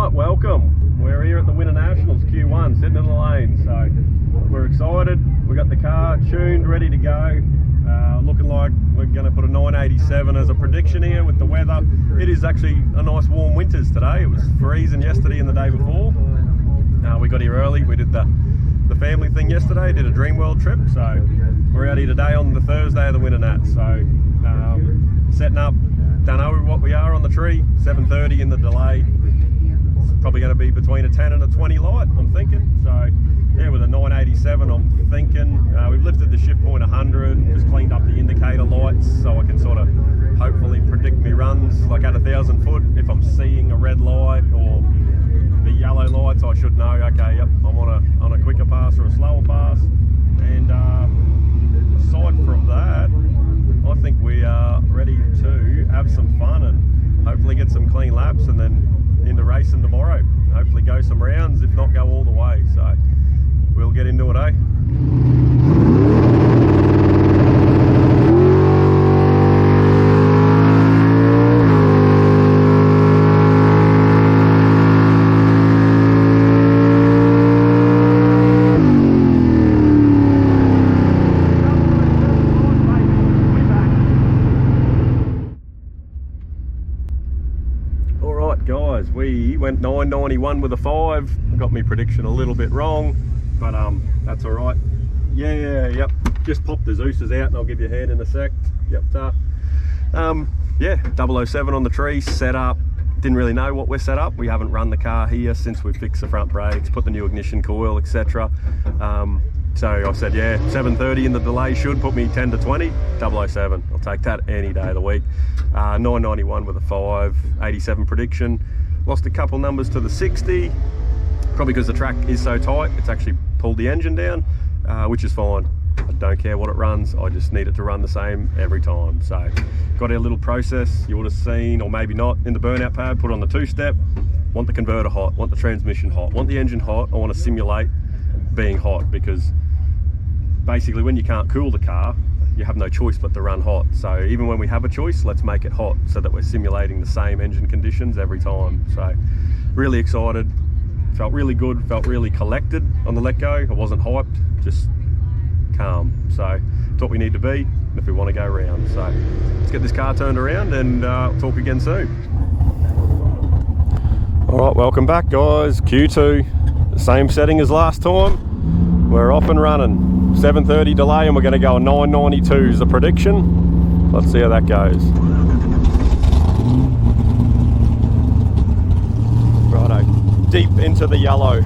Alright, welcome. We're here at the Winter Nationals Q1, sitting in the lane, so we're excited. We got the car tuned, ready to go. Looking like we're going to put a 987 as a prediction here with the weather. It is actually a nice warm winters today. It was freezing yesterday and the day before. We got here early. We did the family thing yesterday, did a Dream World trip, so we're out here today on the Thursday of the Winter Nats. So setting up, don't know what we are on the tree, 7:30 in the delay. It's probably going to be between a 10 and a 20 light, I'm thinking. So yeah, with a 987, I'm thinking. We've lifted the shift point 100, just cleaned up the indicator lights so I can sort of hopefully predict me runs. Like at 1,000 foot, if I'm seeing a red light or the yellow lights, I should know, okay, yep, I'm on a quicker pass or a slower pass. And aside from that, I think we are ready to have some fun and hopefully get some clean laps and then into racing tomorrow. Hopefully go some rounds, if not go all the way. So we'll get into it, eh? Guys, we went 991 with a 5. Got me prediction a little bit wrong, but that's all right. Yep. Just pop the Zeus's out and I'll give you a hand in a sec. Yep. Yeah, 007 on the tree, set up. Didn't really know what we're set up. We haven't run the car here since we fixed the front brakes, put the new ignition coil, etc. So I said, yeah, 7:30 in the delay should put me 10 to 20, 007. I'll take that any day of the week. 991 with a 5, 87 prediction. Lost a couple numbers to the 60, probably because the track is so tight, it's actually pulled the engine down, which is fine. I don't care what it runs, I just need it to run the same every time. So got our little process, you would have seen, or maybe not, in the burnout pad, put on the 2-step. Want the converter hot, want the transmission hot, want the engine hot. I want to simulate being hot, because basically when you can't cool the car, you have no choice but to run hot. So even when we have a choice, let's make it hot so that we're simulating the same engine conditions every time. So really excited, felt really good, felt really collected on the let go. I wasn't hyped, just calm. So it's what we need to be if we want to go round. So let's get this car turned around and talk again soon. All right, welcome back guys. Q2, the same setting as last time. We're off and running. 7:30 delay and we're going to go a 992 is the prediction. Let's see how that goes. Righto, deep into the yellow.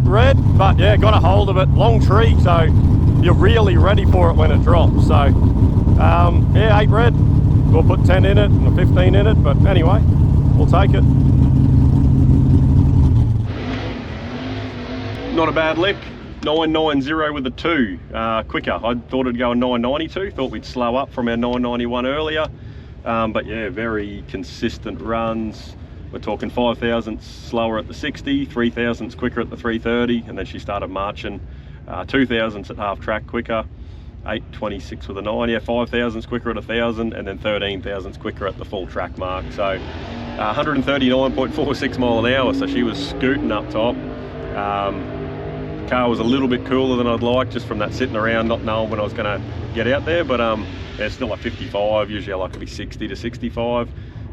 Red, but yeah, got a hold of it. Long tree, so you're really ready for it when it drops. So yeah, 8 red. We'll put 10 in it and a 15 in it, but anyway, we'll take it. Not a bad lick. 990 with a 2. Quicker. I thought it'd go a 992. Thought we'd slow up from our 991 earlier, but yeah, very consistent runs. We're talking 5 thousandths slower at the 60, 3 thousandths quicker at the 330, and then she started marching 2 thousandths at half track quicker, 826 with a 9, yeah, 5 thousandths quicker at 1,000, and then 13 thousandths quicker at the full track mark. So 139.46 mile an hour, so she was scooting up top. Car was a little bit cooler than I'd like, just from that sitting around, not knowing when I was going to get out there, but yeah, still at 55. Usually I like to be 60 to 65.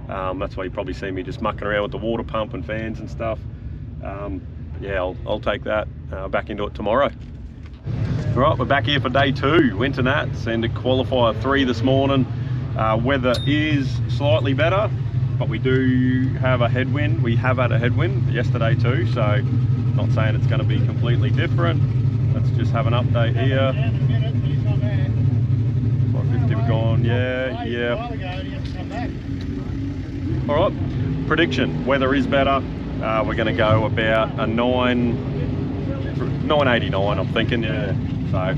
That's why you probably see me just mucking around with the water pump and fans and stuff. Yeah, I'll take that back into it tomorrow. All right, we're back here for day 2, Winter Nats, and a Qualifier 3 this morning. Weather is slightly better, but we do have a headwind. We have had a headwind yesterday too, so not saying it's going to be completely different. Let's just have an update here. 550 we're gone, yeah. All right, prediction, weather is better. we're going to go about a 989, I'm thinking, yeah. So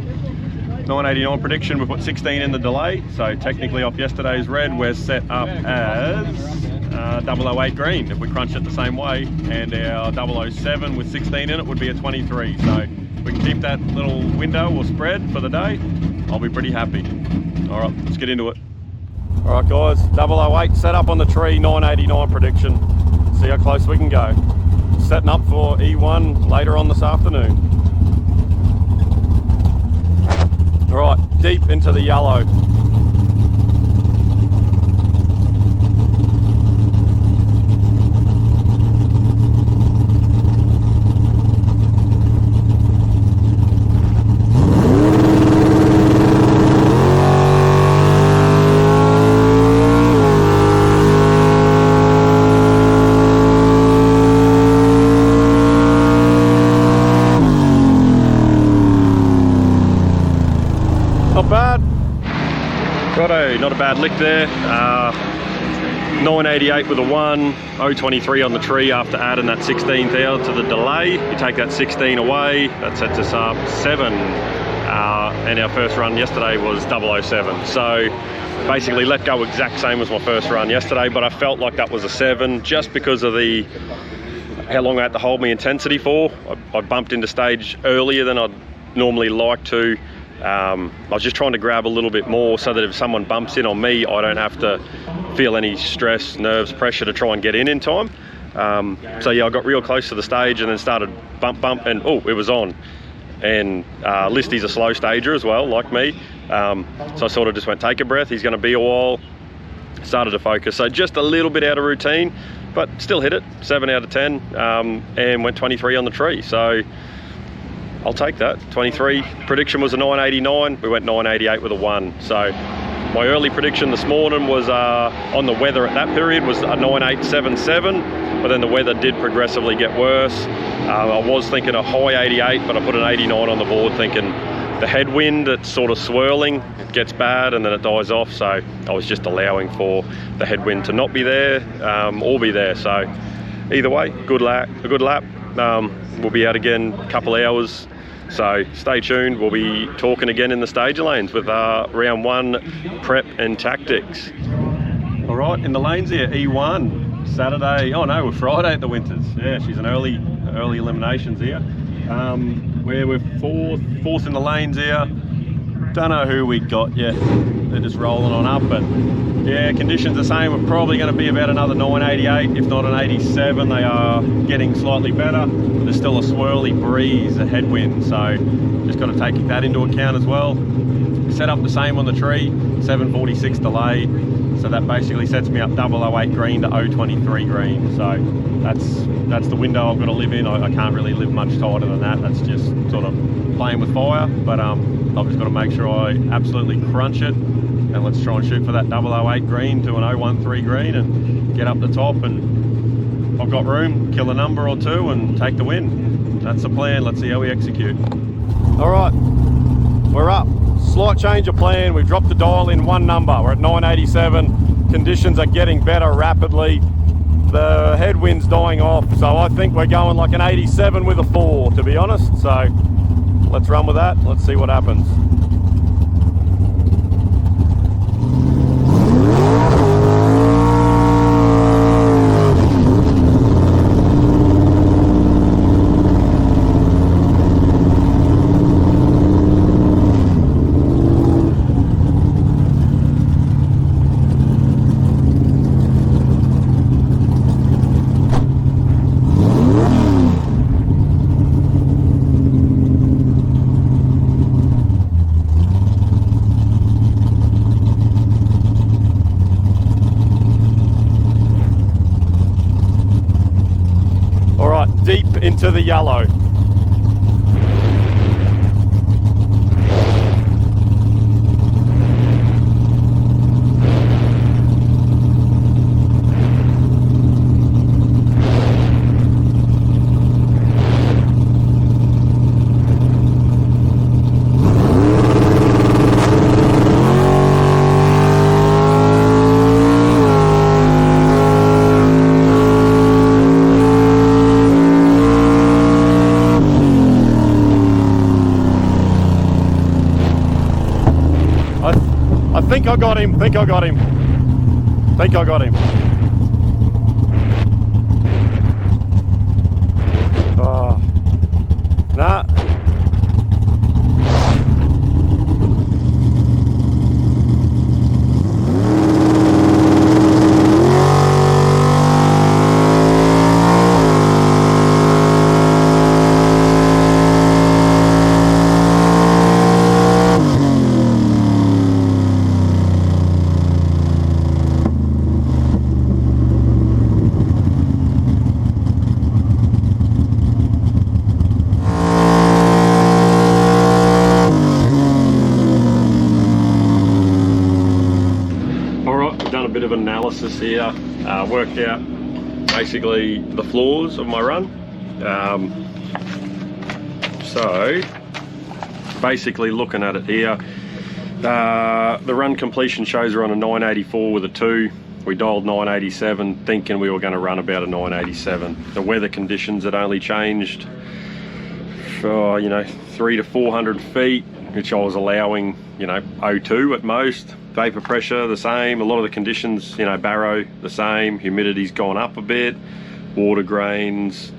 989 prediction. We put 16 in the delay, so technically off yesterday's red, we're set up as 008 green if we crunch it the same way, and our 007 with 16 in it would be a 23. So if we can keep that little window or spread for the day, I'll be pretty happy. All right, let's get into it. All right, guys, 008 set up on the tree, 989 prediction. See how close we can go. Setting up for E1 later on this afternoon. All right, deep into the yellow. Not a bad lick there. 988 with a 1, 023 on the tree after adding that 16th out to the delay. You take that 16 away, that sets us up 7. And our first run yesterday was 007. So basically let go exact same as my first run yesterday, but I felt like that was a 7 just because of how long I had to hold my intensity for. I bumped into stage earlier than I'd normally like to. I was just trying to grab a little bit more so that if someone bumps in on me, I don't have to feel any stress, nerves, pressure to try and get in time. So yeah, I got real close to the stage and then started bump, and oh, it was on. And Listy's a slow stager as well, like me. So I sort of just went, take a breath, he's going to be a while. Started to focus. So just a little bit out of routine, but still hit it, 7 out of 10, and went 23 on the tree. So I'll take that. 23 prediction was a 989. We went 988 with a 1. So my early prediction this morning was on the weather at that period was a 9877, but then the weather did progressively get worse. I was thinking a high 88, but I put an 89 on the board thinking the headwind that's sort of swirling, it gets bad and then it dies off. So I was just allowing for the headwind to not be there or be there. So either way, a good lap. We'll be out again a couple hours. So stay tuned. We'll be talking again in the stage lanes with round 1 prep and tactics. All right, in the lanes here, E1 Saturday. Oh no, we're Friday at the Winters. Yeah, she's an early eliminations here. We're fourth in the lanes here. Don't know who we got yet. They're just rolling on up, but yeah, conditions the same. We're probably going to be about another 988, if not an 87. They are getting slightly better. There's still a swirly breeze, a headwind, so just got to take that into account as well. Set up the same on the tree, 746 delay, so that basically sets me up 008 green to 023 green. So that's the window I've got to live in. I can't really live much tighter than that. That's just sort of playing with fire, but I've just got to make sure I absolutely crunch it, and let's try and shoot for that 008 green to an 013 green and get up the top, and I've got room, kill a number or two and take the win. That's the plan. Let's see how we execute. All right, we're up. Slight change of plan. We've dropped the dial in 1 number. We're at 987. Conditions are getting better rapidly. The headwind's dying off, so I think we're going like an 87 with a 4, to be honest. So let's run with that. Let's see what happens. Deep into the yellow. I got him. Think I got him. Think I got him. Oh. Nah. Bit of analysis here, worked out basically the flaws of my run. So basically looking at it here, the run completion shows we're on a 984 with a 2. We dialed 987 thinking we were going to run about a 987. The weather conditions had only changed for 300 to 400 feet, which I was allowing 02 at most. Vapor pressure the same, a lot of the conditions, barrow the same, humidity's gone up a bit, water grains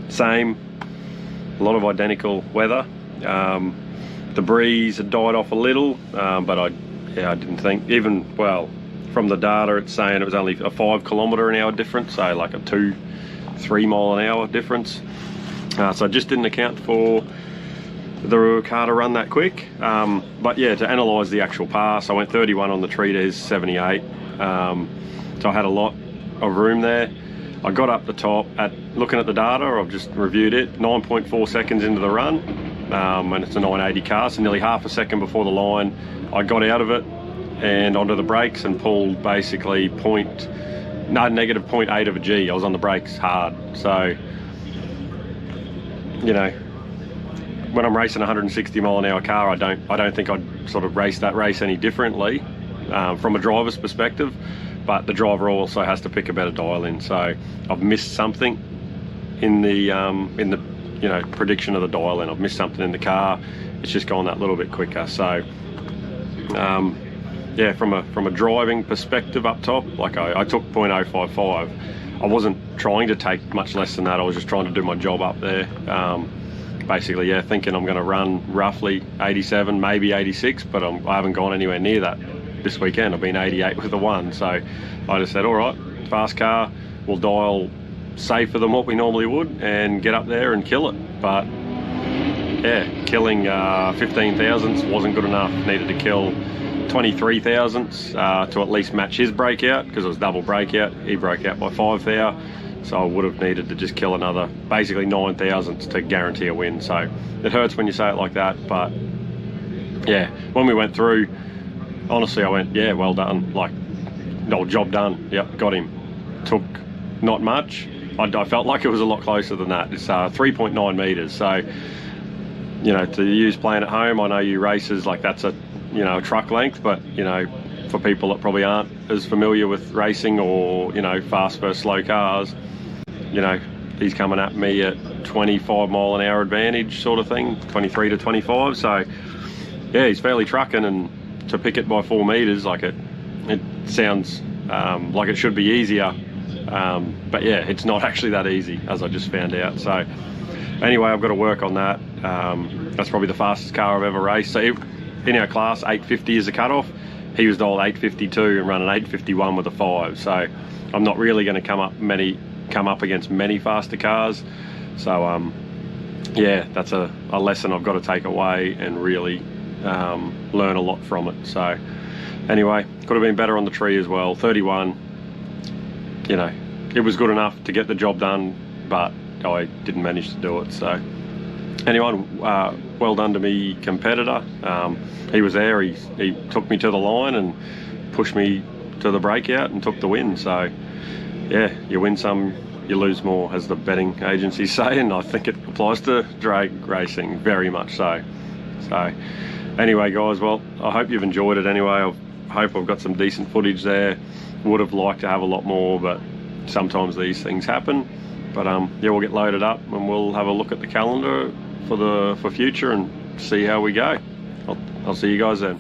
same, a lot of identical weather. The breeze had died off a little, but I didn't think, even, well, from the data it's saying it was only a 5 km/h difference, so like a 2-3 mile an hour difference. So I just didn't account for the car to run that quick. But yeah, to analyse the actual pass, I went 31 on the tree to his 78. So I had a lot of room there. I got up the top, looking at the data, I've just reviewed it, 9.4 seconds into the run, and it's a 980 car, so nearly half a second before the line, I got out of it and onto the brakes and pulled basically negative 0.8 of a G. I was on the brakes hard. So, when I'm racing a 160 mile an hour car, I don't think I'd sort of race that race any differently from a driver's perspective, but the driver also has to pick a better dial in. So I've missed something in the prediction of the dial in. I've missed something in the car. It's just gone that little bit quicker. So yeah, from a driving perspective up top, like I took 0.055. I wasn't trying to take much less than that. I was just trying to do my job up there. Basically, yeah, thinking I'm going to run roughly 87, maybe 86, but I haven't gone anywhere near that this weekend. I've been 88 with the 1, so I just said, all right, fast car, we'll dial safer than what we normally would and get up there and kill it. But yeah, killing 15 thousandths wasn't good enough. Needed to kill 23 thousandths to at least match his breakout, because it was double breakout. He broke out by 5 thou. So I would have needed to just kill another, basically 9 thousandths to guarantee a win. So it hurts when you say it like that, but yeah, when we went through, honestly, I went, yeah, well done. Like, no, job done. Yep, got him. Took not much. I felt like it was a lot closer than that. It's 3.9 meters. So, to use playing at home, I know you racers, like that's a truck length, but for people that probably aren't as familiar with racing or fast versus slow cars, he's coming at me at 25 mile an hour advantage sort of thing, 23 to 25. So yeah, he's fairly trucking, and to pick it by 4 meters, like it sounds like it should be easier, but yeah, it's not actually that easy, as I just found out. So anyway, I've got to work on that. That's probably the fastest car I've ever raced. So in our class, 850 is the cutoff. He was dialed 852 and running 851 with a 5. So I'm not really going to come up against many faster cars. So yeah, that's a lesson I've got to take away and really learn a lot from it. So anyway, could have been better on the tree as well. 31, it was good enough to get the job done, but I didn't manage to do it. So anyway, well done to me competitor. He was there, he took me to the line and pushed me to the breakout and took the win. So yeah, you win some, you lose more, as the betting agencies say, and I think it applies to drag racing very much so. So anyway guys, well, I hope you've enjoyed it anyway. I hope I've got some decent footage there. Would have liked to have a lot more, but sometimes these things happen. But yeah, we'll get loaded up and we'll have a look at the calendar for future and see how we go. I'll see you guys then.